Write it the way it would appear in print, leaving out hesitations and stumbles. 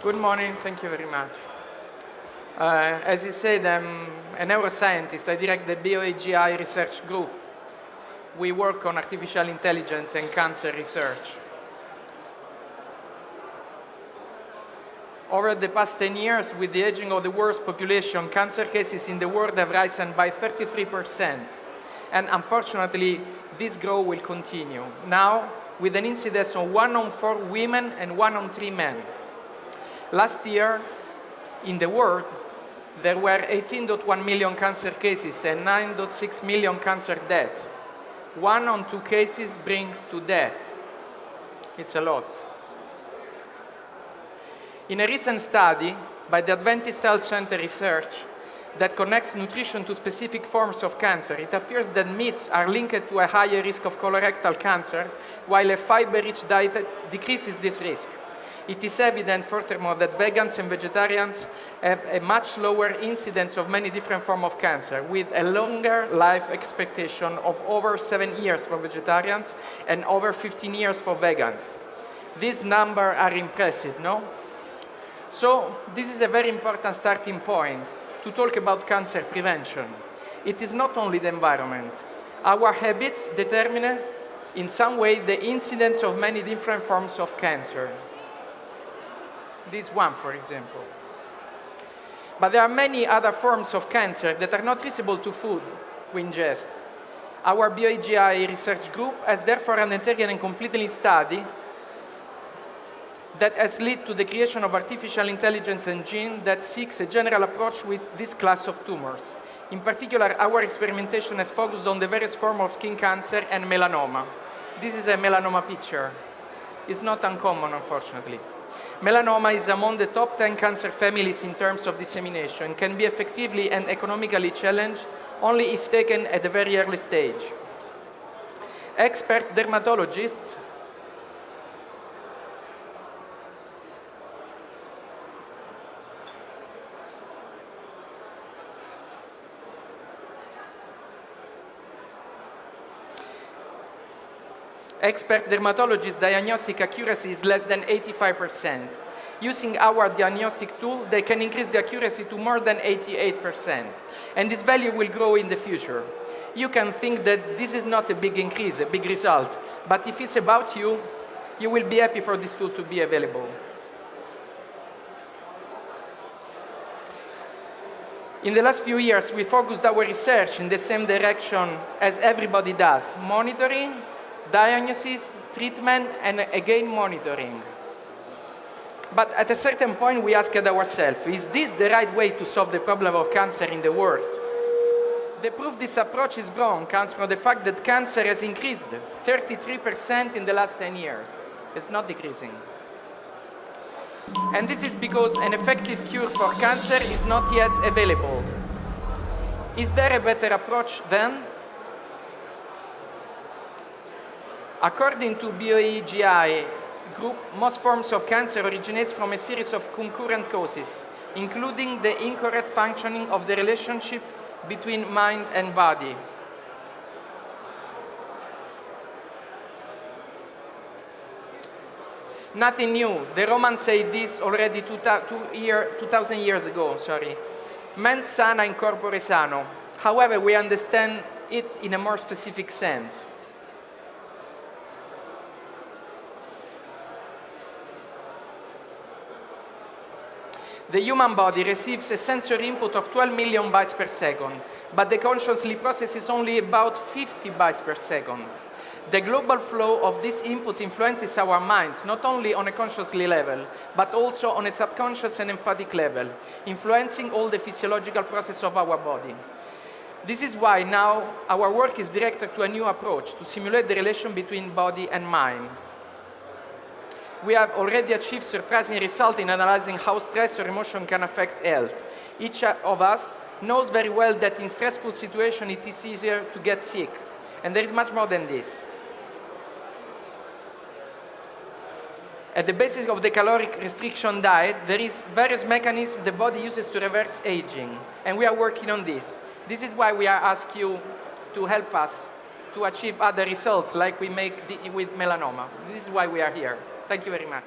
Good morning. Thank you very much. As you said, I'm a neuroscientist. I direct the BioAGI research group. We work on artificial intelligence and cancer research. Over the past 10 years, with the aging of the world's population, cancer cases in the world have risen by 33%. And unfortunately, this growth will continue. Now, with an incidence of 1 on 4 women and 1 on 3 men. Last year, in the world, there were 18.1 million cancer cases and 9.6 million cancer deaths. 1 on 2 cases brings to death. It's a lot. In a recent study by the Adventist Health Center Research that connects nutrition to specific forms of cancer, it appears that meats are linked to a higher risk of colorectal cancer, while a fiber-rich diet decreases this risk. It is evident, furthermore, that vegans and vegetarians have a much lower incidence of many different forms of cancer, with a longer life expectation of over 7 years for vegetarians and over 15 years for vegans. These numbers are impressive, no? So this is a very important starting point to talk about cancer prevention. It is not only the environment. Our habits determine, in some way, the incidence of many different forms of cancer. This one, for example. But there are many other forms of cancer that are not traceable to food we ingest. Our BioAGI research group has therefore undertaken a completely study that has led to the creation of artificial intelligence engine that seeks a general approach with this class of tumors. In particular, our experimentation has focused on the various forms of skin cancer and melanoma. This is a melanoma picture. It's not uncommon, unfortunately. Melanoma is among the top 10 cancer families in terms of dissemination, can be effectively and economically challenged only if taken at a very early stage. Expert dermatologists diagnostic accuracy is less than 85%. Using our diagnostic tool, they can increase the accuracy to more than 88%. And this value will grow in the future. You can think that this is not a big increase, a big result, but if it's about you, you will be happy for this tool to be available. In the last few years, we focused our research in the same direction as everybody does: monitoring, diagnosis, treatment, and again monitoring. But at a certain point we asked ourselves, is this the right way to solve the problem of cancer in the world? The proof this approach is wrong comes from the fact that cancer has increased 33% in the last 10 years. It's not decreasing. And this is because an effective cure for cancer is not yet available. Is there a better approach then? According to BioAGI group, most forms of cancer originates from a series of concurrent causes, including the incorrect functioning of the relationship between mind and body. Nothing new. The Romans said this already 2,000 years ago. Mens sana in corpore sano. However, we understand it in a more specific sense. The human body receives a sensory input of 12 million bytes per second, but the consciously processes only about 50 bytes per second. The global flow of this input influences our minds, not only on a consciously level, but also on a subconscious and emphatic level, influencing all the physiological processes of our body. This is why now our work is directed to a new approach to simulate the relation between body and mind. We have already achieved surprising results in analyzing how stress or emotion can affect health. Each of us knows very well that in stressful situations it is easier to get sick. And there is much more than this. At the basis of the caloric restriction diet, there is various mechanisms the body uses to reverse aging. And we are working on this. This is why we are asking you to help us to achieve other results like we make with melanoma. This is why we are here. Thank you very much.